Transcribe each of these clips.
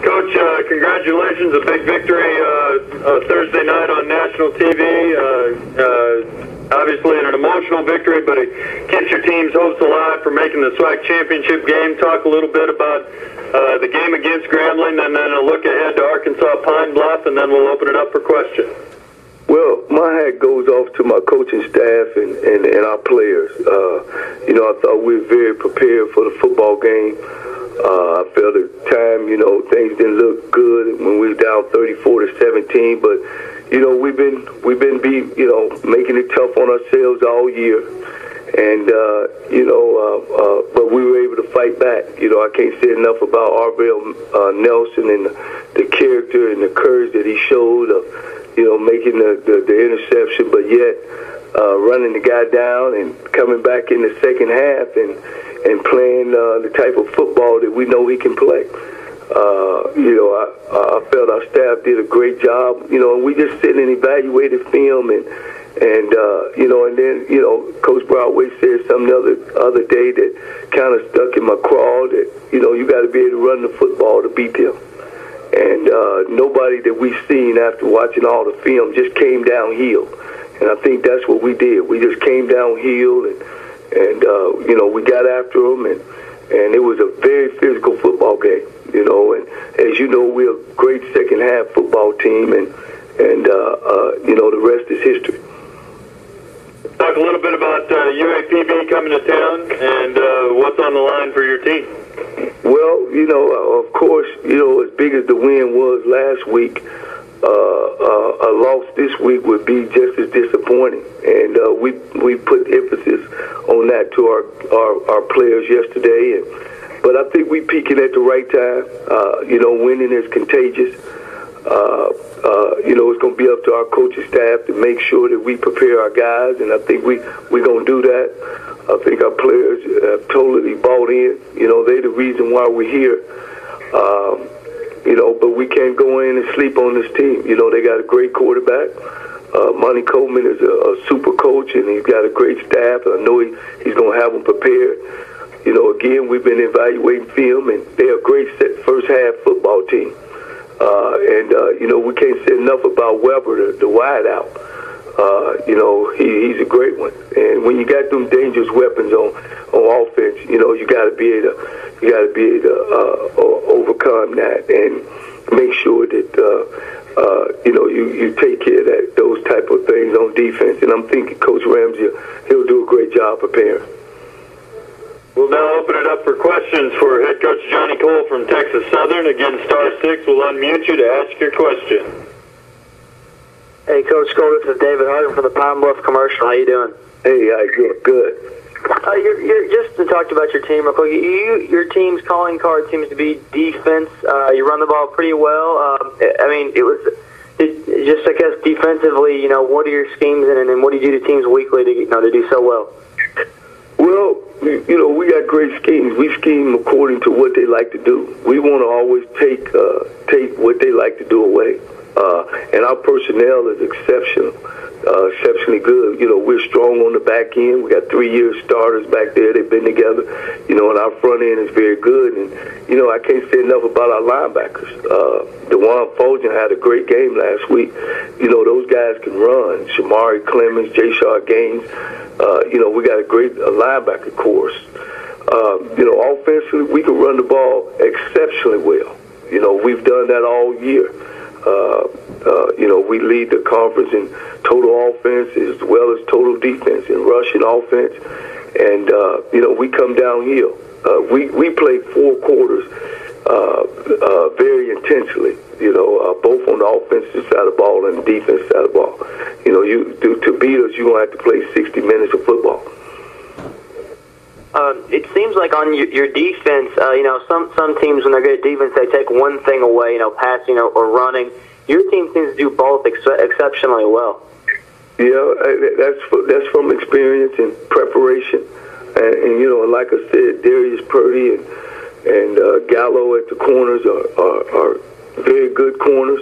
Coach, congratulations, a big victory Thursday night on national TV. Obviously an emotional victory, but it keeps your team's hopes alive for making the SWAC championship game. Talk a little bit about the game against Grambling, and then a look ahead to Arkansas Pine Bluff, and then we'll open it up for questions. Well, my hat goes off to my coaching staff and our players. I thought we were very prepared for the football game. I felt at the time, things didn't look good when we were down 34-17, but we've been making it tough on ourselves all year, and but we were able to fight back. I can't say enough about Arvell Nelson and the character and the courage that he showed of making the interception, but yet running the guy down and coming back in the second half and playing the type of football that we know he can play. I felt our staff did a great job, and we just sit and evaluated film and then Coach Broadway said something the other day that kind of stuck in my craw that, you got to be able to run the football to beat them. And nobody that we've seen after watching all the film just came downhill. And I think that's what we did. We just came downhill and we got after them, and it was a very physical football game, and as you know, we're a great second half football team, and the rest is history. Talk a little bit about UAPB coming to town and what's on the line for your team. Well, of course, as big as the win was last week, a loss this week would be just as disappointing, and we put emphasis on that to our players yesterday, but I think we peaking at the right time. Winning is contagious. It's going to be up to our coaching staff to make sure that we prepare our guys, and I think we're going to do that. I think our players have totally bought in. They're the reason why we're here. But we can't go in and sleep on this team. They got a great quarterback. Monty Coleman is a super coach, and he's got a great staff. I know he's going to have them prepared. Again, we've been evaluating film, and they're a great first half football team. We can't say enough about Weber, the wideout. He's a great one. And when you got them dangerous weapons on offense, you got to be able to overcome that and make sure that you take care of those type of things on defense. And I'm thinking Coach Ramsey, he'll do a great job preparing. We'll now open it up for questions for head coach Johnnie Cole from Texas Southern. Again, *6 will unmute you to ask your question. Hey, Coach Cole, this is David Harden from the Pine Bluff Commercial. How you doing? Hey, good. You're just to talk about your team real quick. Your team's calling card seems to be defense. You run the ball pretty well. I guess defensively, what are your schemes and what do you do to teams weekly to do so well? Well, we got great schemes. We scheme according to what they like to do. We want to always take what they like to do away. And our personnel is exceptionally good. We're strong on the back end. We got 3-year starters back there. They've been together. And our front end is very good. And, I can't say enough about our linebackers. DeJuan Fulgen had a great game last week. Those guys can run. Shamari Clemens, Jashar Gaines. We got a great linebacker course. Offensively, we can run the ball exceptionally well. We've done that all year. We lead the conference in total offense as well as total defense and rushing offense. And, we come downhill. We played 4 quarters very intensely, both on the offensive side of the ball and the defensive side of the ball. To beat us, you're going to have to play 60 minutes of football. It seems like on your defense, some teams, when they're good at defense, they take one thing away, passing or running. Your team seems to do both exceptionally well. Yeah, that's from experience and preparation. And like I said, Darius Purdy and Gallo at the corners are very good corners.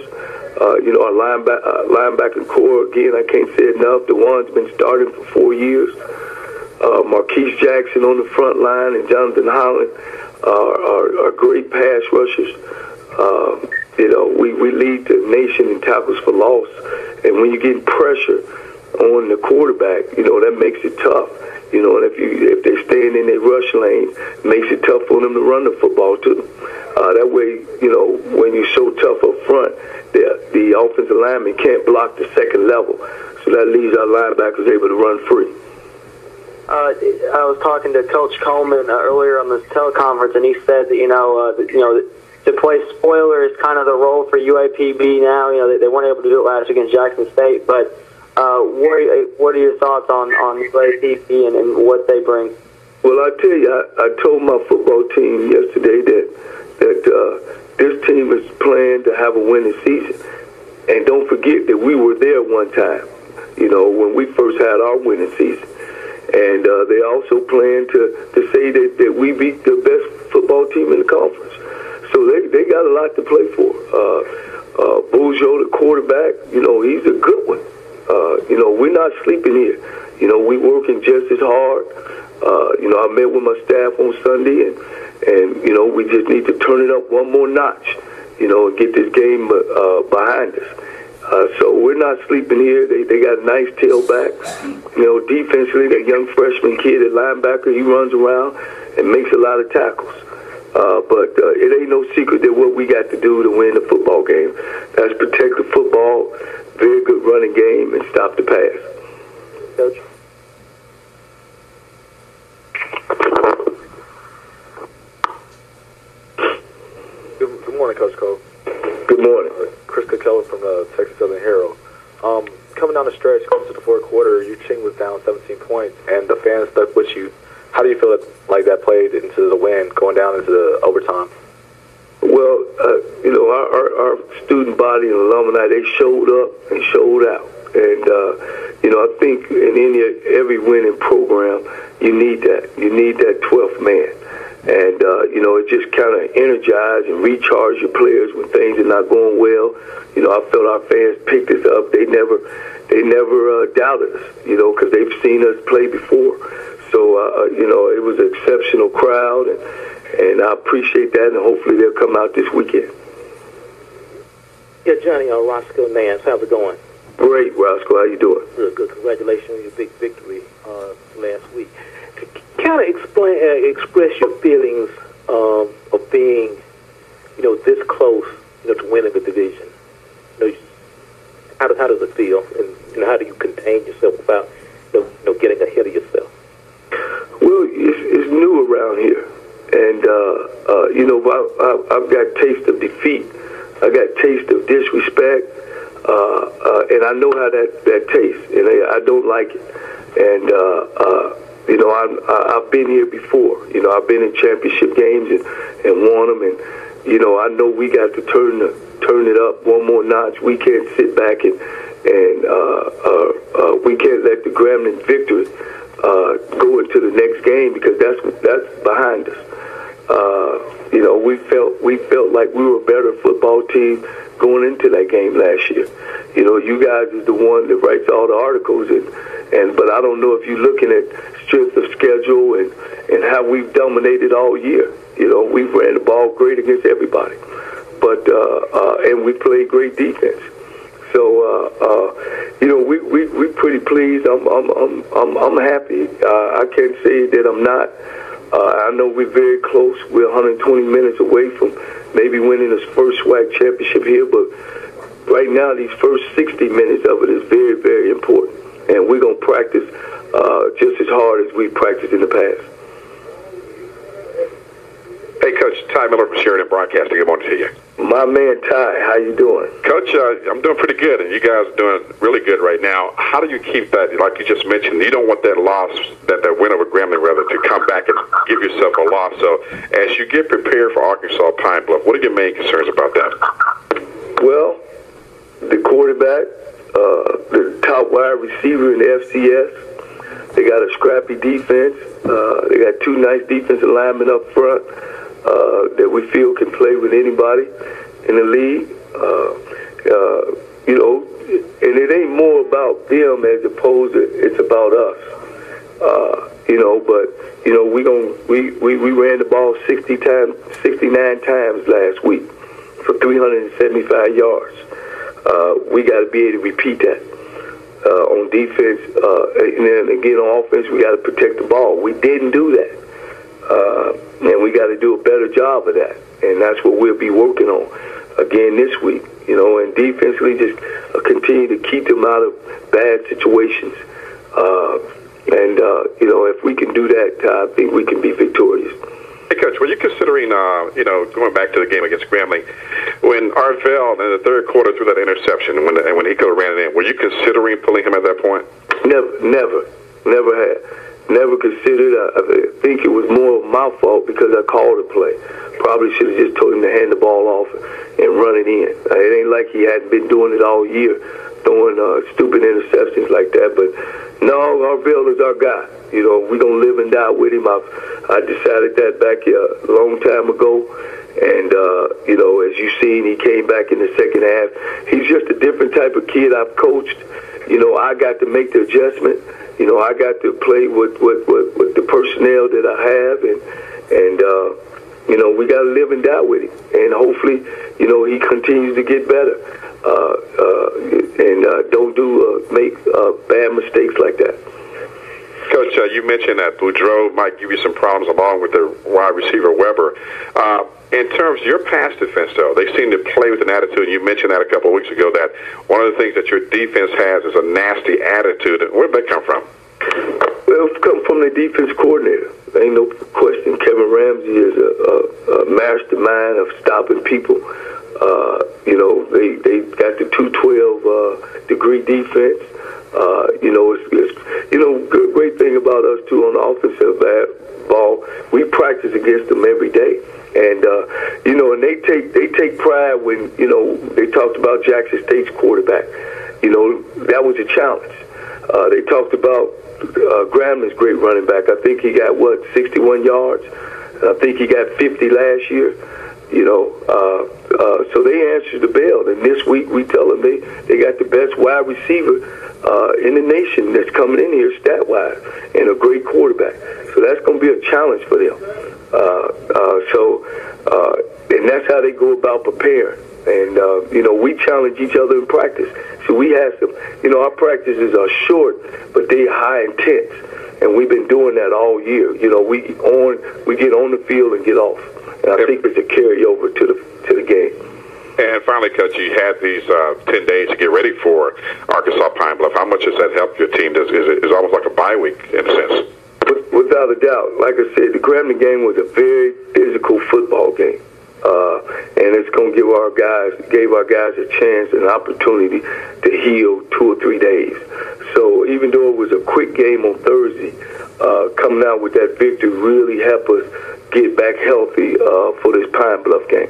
Our linebacker core, again, I can't say enough. The one's been starting for 4 years. Marquise Jackson on the front line and Jonathan Holland are great pass rushers. We lead the nation in tackles for loss, and when you get pressure on the quarterback, that makes it tough. And if they're staying in their rush lane, it makes it tough for them to run the football too. That way, when you're so tough up front, the offensive lineman can't block the second level, so that leaves our linebackers able to run free. I was talking to Coach Coleman earlier on this teleconference, and he said that to play spoiler is kind of the role for UAPB now. They weren't able to do it last week against Jackson State, but what are your thoughts on UAPB and what they bring? Well, I tell you, I told my football team yesterday that this team is playing to have a winning season, and don't forget that we were there one time, when we first had our winning season. And they also plan to say that we beat the best football team in the conference. So they got a lot to play for. Bojo, the quarterback, he's a good one. We're not sleeping here. We working just as hard. I met with my staff on Sunday, and we just need to turn it up one more notch, and get this game behind us. So we're not sleeping here. They got a nice tailback. Defensively, that young freshman kid at linebacker, he runs around and makes a lot of tackles. But it ain't no secret that what we got to do to win the football game. That's protect the football, very good running game, and stop the pass. Coach? Good morning, Coach Cole. Good morning. Chris Keller from the Texas Southern Herald. Coming down the stretch, close to the fourth quarter, your team was down 17 points, and the fans stuck with you. How do you feel like that played into the win, going down into the overtime? Well, our student body and alumni, they showed up and showed out. And, I think in every winning program, you need that. You need that 12th man. And, it just kind of energized and recharged your players when things are not going well. I felt our fans picked us up. They never doubted us, because they've seen us play before. So, it was an exceptional crowd, and I appreciate that, and hopefully they'll come out this weekend. Yeah, Johnnie, Roscoe Nance, how's it going? Great, Roscoe. How you doing? Good. Congratulations on your big victory last week. Kind of express your feelings of being, this close, to winning the division. How does it feel, and how do you contain yourself without, getting ahead of yourself? Well, it's new around here, and I've got taste of defeat. I got taste of disrespect, and I know how that tastes, and I don't like it. And I've been here before. I've been in championship games and won them, and I know we got to turn it up one more notch. We can't sit back and we can't let the Grambling victory go into the next game, because that's behind us. We felt like we were a better football team going into that game last year. You guys is the one that writes all the articles, but I don't know if you're looking at strength of schedule and how we've dominated all year. We've ran the ball great against everybody, but and we played great defense. So we're pretty pleased. I'm happy. I can't say that I'm not. I know we're very close. We're 120 minutes away from maybe winning this first SWAC championship here, but right now these first 60 minutes of it is very, very important, and we're gonna practice just as hard as we practiced in the past. Hey, Coach, Ty Miller from Sheridan Broadcasting. Good morning to you. My man, Ty, how you doing? Coach, I'm doing pretty good, and you guys are doing really good right now. How do you keep that, like you just mentioned, you don't want that loss, that win over Grambling, rather, to come back and give yourself a loss. So as you get prepared for Arkansas Pine Bluff, what are your main concerns about that? Well, the quarterback, the top wide receiver in the FCS. They got a scrappy defense. They got two nice defensive linemen up front that we feel can play with anybody in the league. And it ain't more about them as opposed to it's about us. We ran the ball 69 times last week. So 375 yards. We got to be able to repeat that. On defense, and then again on offense, we got to protect the ball. We didn't do that, and we got to do a better job of that. And that's what we'll be working on again this week. And defensively, just continue to keep them out of bad situations. If we can do that, I think we can be victorious. Hey, Coach, were you considering, going back to the game against Grambling, when Arvell in the third quarter threw that interception and when he could have ran it in, were you considering pulling him at that point? Never had. Never considered. I think it was more of my fault because I called a play. Probably should have just told him to hand the ball off and run it in. It ain't like he hadn't been doing it all year, throwing stupid interceptions like that. But no, Arvell is our guy. We don't live and die with him. I decided that back a long time ago. And, as you've seen, he came back in the second half. He's just a different type of kid I've coached. I got to make the adjustment. I got to play with the personnel that I have. And we got to live and die with him. And hopefully, he continues to get better. And don't make bad mistakes like that. Coach, you mentioned that Boudreaux might give you some problems along with the wide receiver Weber. In terms of your pass defense, though, they seem to play with an attitude. You mentioned that a couple of weeks ago, that one of the things that your defense has is a nasty attitude. Where did that come from? Well, it's come from the defense coordinator. There ain't no question. Kevin Ramsey is a mastermind of stopping people. They got the 212 degree defense. Great thing about us too on the offensive ball, we practice against them every day, and and they take pride when they talked about Jackson State's quarterback. That was a challenge. They talked about Grambling's great running back. I think he got 61 yards. I think he got 50 last year. So they answered the bell, and this week we tell them they got the best wide receiver in the nation that's coming in here stat-wise, and a great quarterback. So that's going to be a challenge for them. And that's how they go about preparing. And, we challenge each other in practice. So we have some, our practices are short, but they're high intense. And we've been doing that all year. We get on the field and get off. And I think it's a carryover to the game. And finally, Coach, you had these 10 days to get ready for Arkansas Pine Bluff. How much has that helped your team? It's almost like a bye week in a sense. Without a doubt. Like I said, the Grambling game was a very physical football game. And it's going to gave our guys a chance, an opportunity to heal 2 or 3 days. So even though it was a quick game on Thursday, coming out with that victory really helped us get back healthy for this Pine Bluff game.